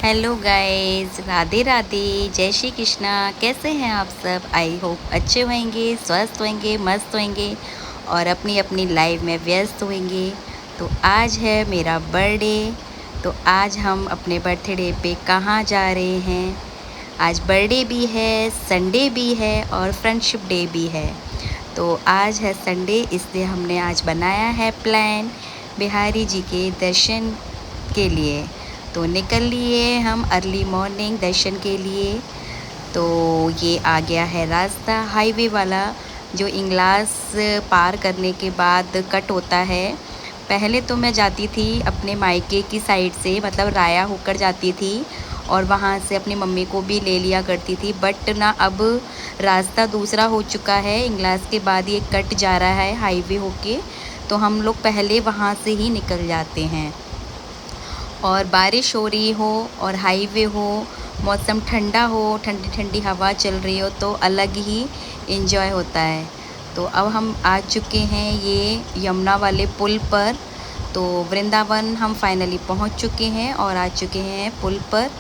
Hello guys, Radhe Radhe, जय श्री कृष्णा। कैसे हैं आप सब? आई होप अच्छे होंगे, स्वस्थ होंगे, मस्त होंगे और अपनी अपनी लाइफ में व्यस्त होंगे। तो आज है मेरा बर्थडे। तो आज हम अपने बर्थडे पे कहाँ जा रहे हैं? आज बर्थडे भी है, संडे भी है और फ्रेंडशिप डे भी है। तो आज है संडे, इसलिए हमने आज बनाया है प्लान बिहारी जी के दर्शन के लिए। तो निकल लिए हम अर्ली मॉर्निंग दर्शन के लिए। तो ये आ गया है रास्ता हाईवे वाला, जो इंग्लास पार करने के बाद कट होता है। पहले तो मैं जाती थी अपने मायके की साइड से, मतलब राया होकर जाती थी और वहाँ से अपनी मम्मी को भी ले लिया करती थी। बट ना अब रास्ता दूसरा हो चुका है, इंग्लास के बाद ये कट जा रहा है हाईवे होके। तो हम लोग पहले वहाँ से ही निकल जाते हैं। और बारिश हो रही हो और हाईवे हो, मौसम ठंडा हो, ठंडी ठंडी हवा चल रही हो तो अलग ही इन्जॉय होता है। तो अब हम आ चुके हैं ये यमुना वाले पुल पर। तो वृंदावन हम फाइनली पहुंच चुके हैं और आ चुके हैं पुल पर।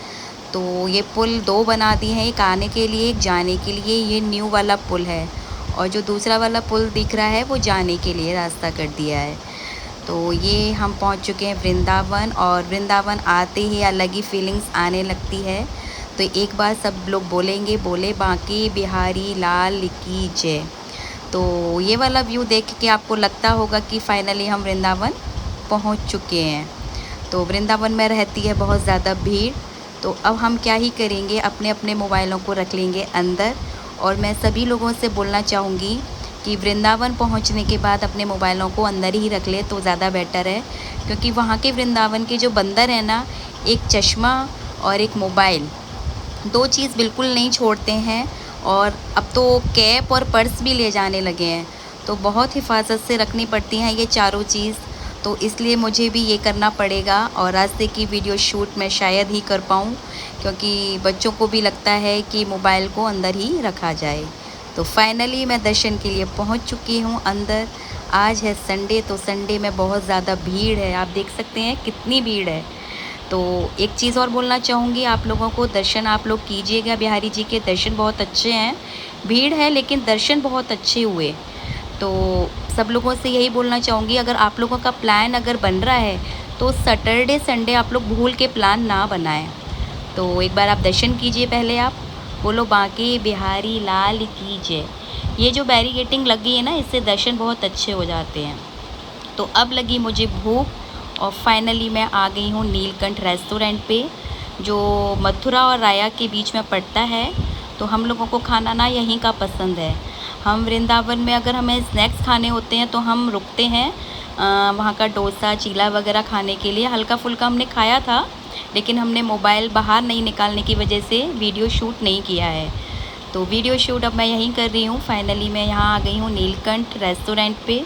तो ये पुल दो बना दिए हैं, एक आने के लिए एक जाने के लिए। ये न्यू वाला पुल है और जो दूसरा वाला पुल दिख रहा है वो जाने के लिए रास्ता कर दिया है। तो ये हम पहुंच चुके हैं वृंदावन, और वृंदावन आते ही अलग ही फीलिंग्स आने लगती है। तो एक बार सब लोग बोलेंगे, बोले बांके बिहारी लाल की जय। तो ये वाला व्यू देख के आपको लगता होगा कि फाइनली हम वृंदावन पहुंच चुके हैं। तो वृंदावन में रहती है बहुत ज़्यादा भीड़। तो अब हम क्या ही करेंगे, अपने अपने मोबाइलों को रख लेंगे अंदर। और मैं सभी लोगों से बोलना चाहूँगी कि वृंदावन पहुंचने के बाद अपने मोबाइलों को अंदर ही रख ले तो ज़्यादा बेटर है। क्योंकि वहाँ के वृंदावन के जो बंदर हैं ना, एक चश्मा और एक मोबाइल, दो चीज़ बिल्कुल नहीं छोड़ते हैं। और अब तो कैप और पर्स भी ले जाने लगे हैं। तो बहुत हिफाजत से रखनी पड़ती हैं ये चारों चीज़। तो इसलिए मुझे भी ये करना पड़ेगा और रास्ते की वीडियो शूट मैं शायद ही कर पाऊँ, क्योंकि बच्चों को भी लगता है कि मोबाइल को अंदर ही रखा जाए। तो फाइनली मैं दर्शन के लिए पहुंच चुकी हूं अंदर। आज है संडे, तो संडे में बहुत ज़्यादा भीड़ है, आप देख सकते हैं कितनी भीड़ है। तो एक चीज़ और बोलना चाहूँगी आप लोगों को, दर्शन आप लोग कीजिएगा, बिहारी जी के दर्शन बहुत अच्छे हैं। भीड़ है लेकिन दर्शन बहुत अच्छे हुए। तो सब लोगों से यही बोलना चाहूँगी, अगर आप लोगों का प्लान अगर बन रहा है तो सैटरडे संडे आप लोग भूल के प्लान ना बनाएं। तो एक बार आप दर्शन कीजिए, पहले आप बोलो बांके बिहारी लाल की जय। ये जो बैरिकेटिंग लगी है ना, इससे दर्शन बहुत अच्छे हो जाते हैं। तो अब लगी मुझे भूख और फाइनली मैं आ गई हूँ नीलकंठ रेस्टोरेंट पे, जो मथुरा और राया के बीच में पड़ता है। तो हम लोगों को खाना ना यहीं का पसंद है। हम वृंदावन में अगर हमें स्नैक्स खाने होते हैं तो हम रुकते हैं वहाँ का डोसा चीला वगैरह खाने के लिए। हल्का फुल्का हमने खाया था, लेकिन हमने मोबाइल बाहर नहीं निकालने की वजह से वीडियो शूट नहीं किया है। तो वीडियो शूट अब मैं यहीं कर रही हूँ। फाइनली मैं यहाँ आ गई हूँ नीलकंठ रेस्टोरेंट पे।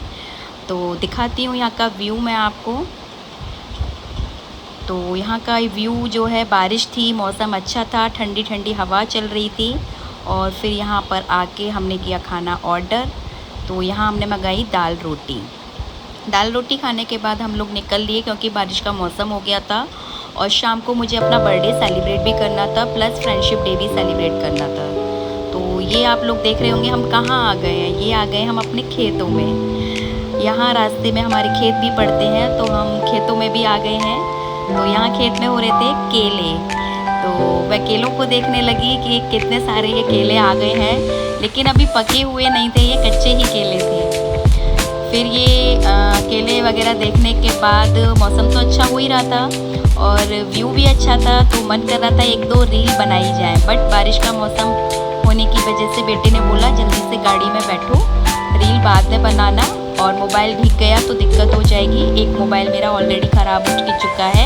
तो दिखाती हूँ यहाँ का व्यू मैं आपको। तो यहाँ का व्यू जो है, बारिश थी, मौसम अच्छा था, ठंडी ठंडी हवा चल रही थी। और फिर यहाँ पर आके हमने किया खाना ऑर्डर। तो यहाँ हमने मंगाई दाल रोटी। दाल रोटी खाने के बाद हम लोग निकल लिए, क्योंकि बारिश का मौसम हो गया था और शाम को मुझे अपना बर्थडे सेलिब्रेट भी करना था, प्लस फ्रेंडशिप डे भी सेलिब्रेट करना था। तो ये आप लोग देख रहे होंगे हम कहाँ आ गए हैं। ये आ गए हम अपने खेतों में। यहाँ रास्ते में हमारे खेत भी पड़ते हैं, तो हम खेतों में भी आ गए हैं। तो यहाँ खेत में हो रहे थे केले। तो मैं केलों को देखने लगी कि कितने सारे ये केले आ गए हैं, लेकिन अभी पके हुए नहीं थे, ये कच्चे ही केले थे। फिर ये केले वगैरह देखने के बाद मौसम तो अच्छा हो ही रहा था और व्यू भी अच्छा था। तो मन कर रहा था एक दो रील बनाई जाए, बट बारिश का मौसम होने की वजह से बेटे ने बोला जल्दी से गाड़ी में बैठो, रील बाद में बनाना, और मोबाइल भीग गया तो दिक्कत हो जाएगी। एक मोबाइल मेरा ऑलरेडी ख़राब हो चुका है,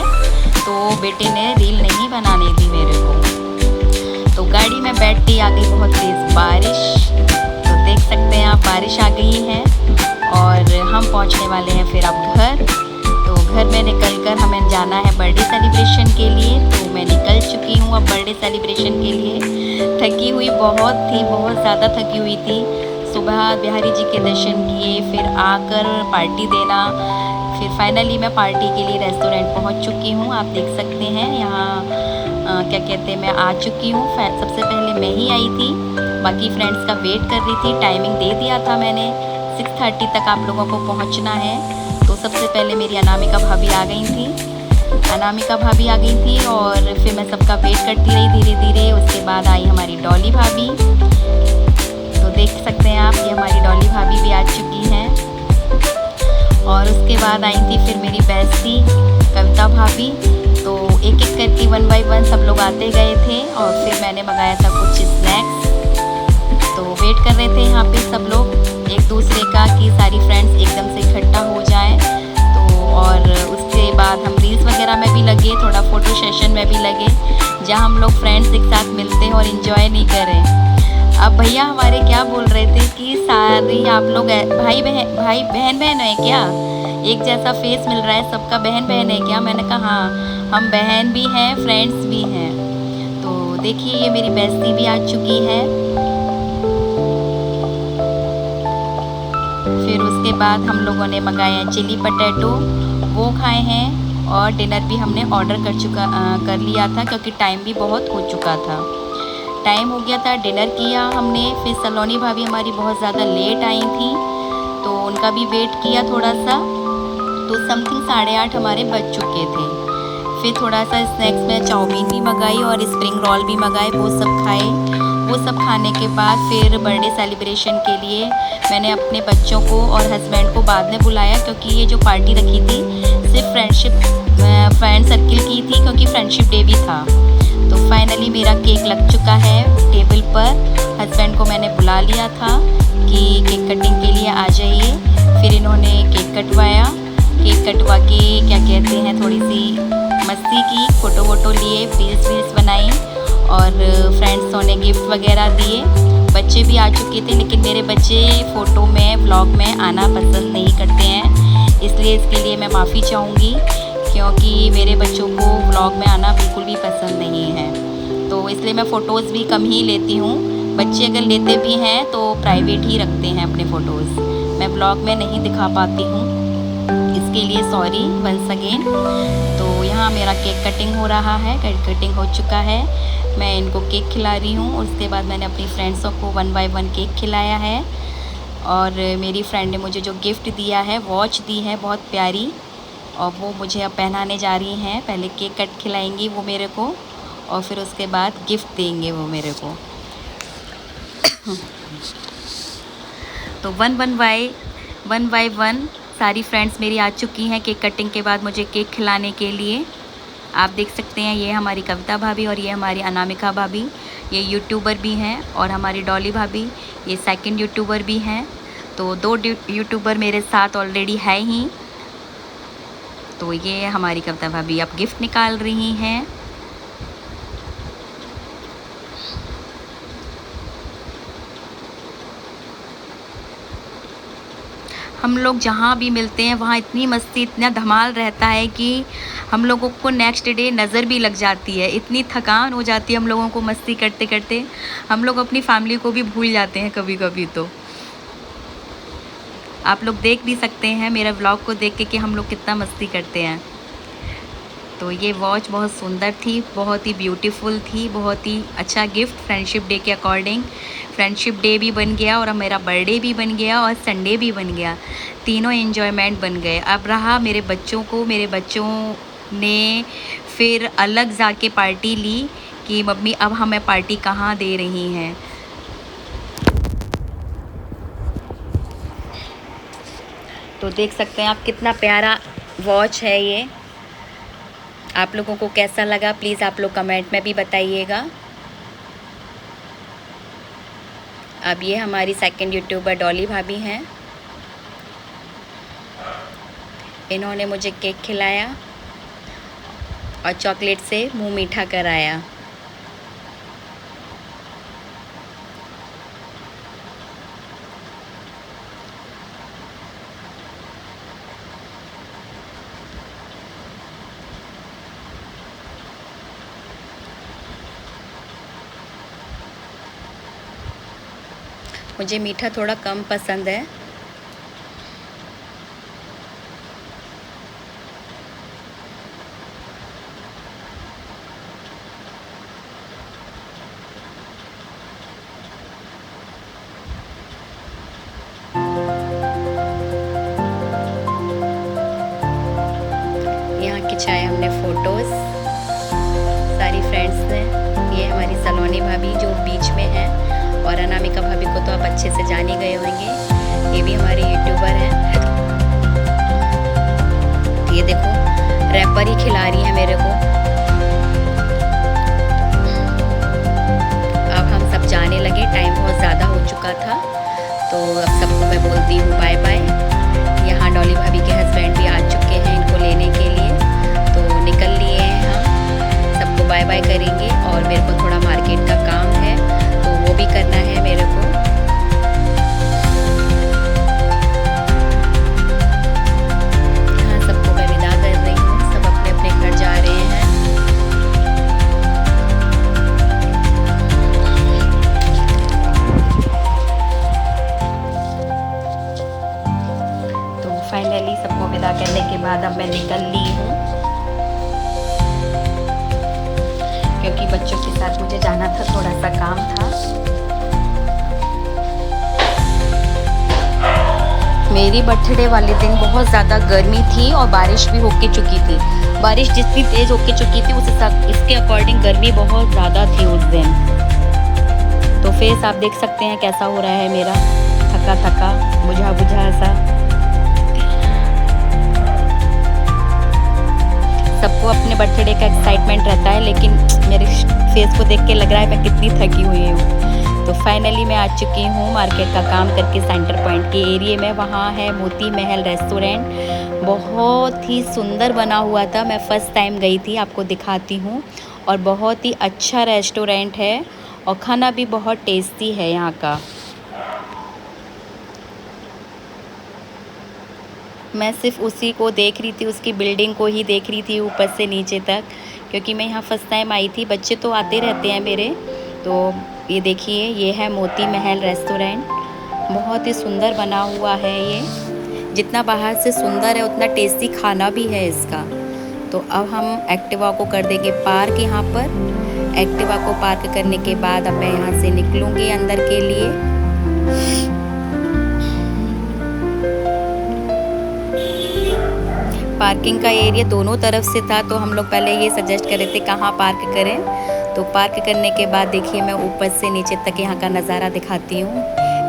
तो बेटे ने रील नहीं बनाने दी मेरे को। तो गाड़ी में बैठती आ गई बहुत तेज़ बारिश। तो देख सकते हैं आप, बारिश आ गई है और हम पहुंचने वाले हैं फिर अब घर। तो घर में निकलकर हमें जाना है बर्थडे सेलिब्रेशन के लिए। तो मैं निकल चुकी हूँ अब बर्थडे सेलिब्रेशन के लिए। थकी हुई बहुत थी, बहुत ज़्यादा थकी हुई थी। सुबह बिहारी जी के दर्शन किए, फिर आकर पार्टी देना, फिर फाइनली मैं पार्टी के लिए रेस्टोरेंट पहुँच चुकी हूँ। आप देख सकते हैं यहाँ क्या कहते हैं, मैं आ चुकी हूँ। सबसे पहले मैं ही आई थी, बाकी फ्रेंड्स का वेट कर रही थी। टाइमिंग दे दिया था मैंने, 6:30 तक आप लोगों को पहुँचना है। तो सबसे पहले मेरी अनामिका भाभी आ गई थी। अनामिका भाभी आ गई थी और फिर मैं सबका वेट करती रही धीरे धीरे। उसके बाद आई हमारी डॉली भाभी। तो देख सकते हैं आप, ये हमारी डॉली भाभी भी आ चुकी हैं। और उसके बाद आई थी फिर मेरी बेस्टी कविता भाभी। तो एक एक करके 1 बाय 1 सब लोग आते गए थे और फिर मैंने मंगाया था कुछ स्नैक्स। तो वेट कर रहे थे यहाँ पे सब लोग एक दूसरे का कि सारी फ्रेंड्स एकदम से इकट्ठा हो जाएं। तो और उसके बाद हम रील्स वगैरह में भी लगे, थोड़ा फ़ोटो सेशन में भी लगे, जहाँ हम लोग फ्रेंड्स एक साथ मिलते हैं और इन्जॉय नहीं करें। अब भैया हमारे क्या बोल रहे थे कि सारी आप लोग भाई बहन है क्या, एक जैसा फेस मिल रहा है सबका, बहन है क्या। मैंने कहा हाँ, हम बहन भी हैं, फ्रेंड्स भी हैं। तो देखिए ये मेरी बेस्टी भी आ चुकी है। फिर उसके बाद हम लोगों ने मंगाया चिली पटेटो, वो खाए हैं। और डिनर भी हमने ऑर्डर कर लिया था क्योंकि टाइम भी बहुत हो चुका था। टाइम हो गया था, डिनर किया हमने। फिर सलोनी भाभी हमारी बहुत ज़्यादा लेट आई थी, तो उनका भी वेट किया थोड़ा सा। तो समथिंग 8:30 हमारे बज चुके थे। फिर थोड़ा सा स्नैक्स में चाउमीन भी मंगाई और स्प्रिंग रोल भी मंगाए, वो सब खाए। वो सब खाने के बाद फिर बर्थडे सेलिब्रेशन के लिए मैंने अपने बच्चों को और हस्बैंड को बाद में बुलाया, क्योंकि ये जो पार्टी रखी थी सिर्फ फ्रेंड सर्किल की थी, क्योंकि फ्रेंडशिप डे भी था। तो फाइनली मेरा केक लग चुका है टेबल पर। हस्बैंड को मैंने बुला लिया था कि केक कटिंग के लिए आ जाइए। फिर इन्होंने केक कटवाया। केक कटवा के क्या कहते हैं, थोड़ी सी मस्ती की, फ़ोटो वोटो लिए, रील्स बनाई और फ्रेंड्सों ने गिफ्ट वगैरह दिए। बच्चे भी आ चुके थे, लेकिन मेरे बच्चे फ़ोटो में व्लॉग में आना पसंद नहीं करते हैं, इसलिए इसके लिए मैं माफ़ी चाहूँगी, क्योंकि मेरे बच्चों को व्लॉग में आना बिल्कुल भी पसंद नहीं है। तो इसलिए मैं फ़ोटोज़ भी कम ही लेती हूँ। बच्चे अगर लेते भी हैं तो प्राइवेट ही रखते हैं अपने फ़ोटोज़, मैं व्लॉग में नहीं दिखा पाती हूँ, इसके लिए सॉरी वंस अगेन। तो यहाँ मेरा केक कटिंग हो रहा है, केक कटिंग हो चुका है। मैं इनको केक खिला रही हूँ। उसके बाद मैंने अपनी फ्रेंड्सों को 1 बाय 1 केक खिलाया है। और मेरी फ्रेंड ने मुझे जो गिफ्ट दिया है, वॉच दी है बहुत प्यारी, और वो मुझे अब पहनाने जा रही हैं। पहले केक कट खिलाएंगी वो मेरे को, और फिर उसके बाद गिफ्ट देंगे वो मेरे को। तो 1 बाय 1 सारी फ्रेंड्स मेरी आ चुकी हैं केक कटिंग के बाद मुझे केक खिलाने के लिए। आप देख सकते हैं, ये हमारी कविता भाभी और ये हमारी अनामिका भाभी, ये यूट्यूबर भी हैं। और हमारी डॉली भाभी, ये सेकंड यूट्यूबर भी हैं। तो 2 यूट्यूबर मेरे साथ ऑलरेडी है ही। तो ये हमारी कविता भाभी अब गिफ्ट निकाल रही हैं। हम लोग जहाँ भी मिलते हैं वहाँ इतनी मस्ती, इतना धमाल रहता है कि हम लोगों को नेक्स्ट डे नज़र भी लग जाती है। इतनी थकान हो जाती है हम लोगों को मस्ती करते करते, हम लोग अपनी फैमिली को भी भूल जाते हैं कभी कभी। तो आप लोग देख भी सकते हैं मेरा व्लॉग को देख के कि हम लोग कितना मस्ती करते हैं। तो ये वॉच बहुत सुंदर थी, बहुत ही ब्यूटीफुल थी, बहुत ही अच्छा गिफ्ट फ्रेंडशिप डे के अकॉर्डिंग। फ्रेंडशिप डे भी बन गया और अब मेरा बर्थडे भी बन गया और संडे भी बन गया, तीनों एंजॉयमेंट बन गए। अब रहा मेरे बच्चों को, मेरे बच्चों ने फिर अलग जाके पार्टी ली कि मम्मी अब हमें पार्टी कहाँ दे रही हैं। तो देख सकते हैं आप कितना प्यारा वॉच है ये। आप लोगों को कैसा लगा प्लीज़ आप लोग कमेंट में भी बताइएगा। अब ये हमारी सेकंड यूट्यूबर डॉली भाभी हैं, इन्होंने मुझे केक खिलाया और चॉकलेट से मुंह मीठा कराया। मुझे मीठा थोड़ा कम पसंद है। यहाँ खिंचाए हमने फ़ोटोज़ सारी फ्रेंड्स ने। ये हमारी सलोनी भाभी जो बीच में है, और अनामिका भाभी को तो आप अच्छे से जान ही गए होंगे, ये भी हमारी यूट्यूबर हैं। ये देखो रैपर ही खिला रही है मेरे को। अब हम सब जाने लगे, टाइम बहुत ज़्यादा हो चुका था, तो अब सबको मैं बोलती हूँ बाय बाय। यहाँ डॉली भाभी के हस्बैंड भी आ चुके हैं इनको लेने के लिए, तो निकल लिए हैं हम। सबको बाय बाय करेंगे, और मेरे को थोड़ा मार्केट का काम है तो वो भी करना है मेरे को। यहाँ सबको मैं विदा कर रही हूँ, सब अपने अपने घर जा रहे हैं। तो फाइनली सबको विदा करने के बाद अब मैं निकल ली हूँ, क्योंकि बच्चों के साथ मुझे जाना था, थोड़ा सा काम था। मेरी बर्थडे वाले दिन बहुत ज़्यादा गर्मी थी और बारिश भी होके चुकी थी। बारिश जितनी तेज़ होके चुकी थी इसके अकॉर्डिंग गर्मी बहुत ज़्यादा थी उस दिन। तो फेस आप देख सकते हैं कैसा हो रहा है मेरा, थका थका बुझा बुझा सा। सबको अपने बर्थडे का एक्साइटमेंट रहता है, लेकिन मेरे फेस को देख के लग रहा है मैं कितनी थकी हुई हूँ। तो फाइनली मैं आ चुकी हूँ मार्केट का काम करके सेंटर पॉइंट के एरिया में। वहाँ है मोती महल रेस्टोरेंट, बहुत ही सुंदर बना हुआ था। मैं फ़र्स्ट टाइम गई थी, आपको दिखाती हूँ। और बहुत ही अच्छा रेस्टोरेंट है, और खाना भी बहुत टेस्टी है यहाँ का। मैं सिर्फ उसी को देख रही थी, उसकी बिल्डिंग को ही देख रही थी ऊपर से नीचे तक, क्योंकि मैं यहाँ फर्स्ट टाइम आई थी। बच्चे तो आते रहते हैं मेरे। तो ये देखिए, ये है मोती महल रेस्टोरेंट, बहुत ही सुंदर बना हुआ है ये। जितना बाहर से सुंदर है उतना टेस्टी खाना भी है इसका। तो अब हम एक्टिवा को कर देंगे पार्क यहाँ पर। एक्टिवा को पार्क करने के बाद अब मैं यहाँ से निकलूँगी अंदर के लिए। पार्किंग का एरिया दोनों तरफ से था, तो हम लोग पहले ये सजेस्ट कर रहे थे कहाँ पार्क करें। तो पार्क करने के बाद देखिए मैं ऊपर से नीचे तक यहाँ का नज़ारा दिखाती हूँ।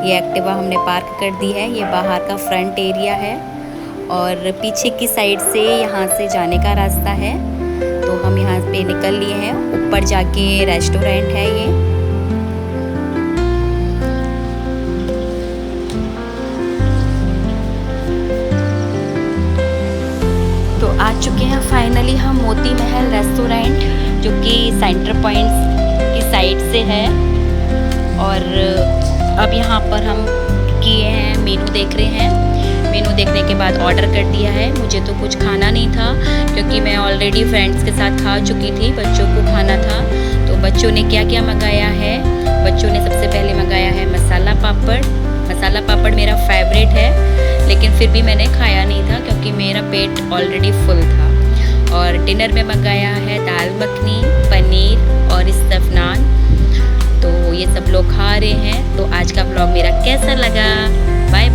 ये एक्टिवा हमने पार्क कर दी है, ये बाहर का फ्रंट एरिया है, और पीछे की साइड से यहाँ से जाने का रास्ता है। तो हम यहाँ पे निकल लिए हैं, ऊपर जाके रेस्टोरेंट है ये। आ चुके हैं फाइनली हम मोती महल रेस्टोरेंट, जो कि सेंटर पॉइंट की साइड से है। और अब यहाँ पर हम किए हैं, मेनू देख रहे हैं। मेनू देखने के बाद ऑर्डर कर दिया है। मुझे तो कुछ खाना नहीं था, क्योंकि मैं ऑलरेडी फ्रेंड्स के साथ खा चुकी थी, बच्चों को खाना था। तो बच्चों ने क्या क्या मंगाया है, बच्चों ने सबसे पहले मंगाया है मसाला पापड़। मसाला पापड़ मेरा फेवरेट है, लेकिन फिर भी मैंने खाया नहीं था क्योंकि मेरा पेट ऑलरेडी फुल था। और डिनर में मंगाया है दाल मखनी, पनीर और स्टफ नान। तो ये सब लोग खा रहे हैं। तो आज का ब्लॉग मेरा कैसा लगा, बाय बाय।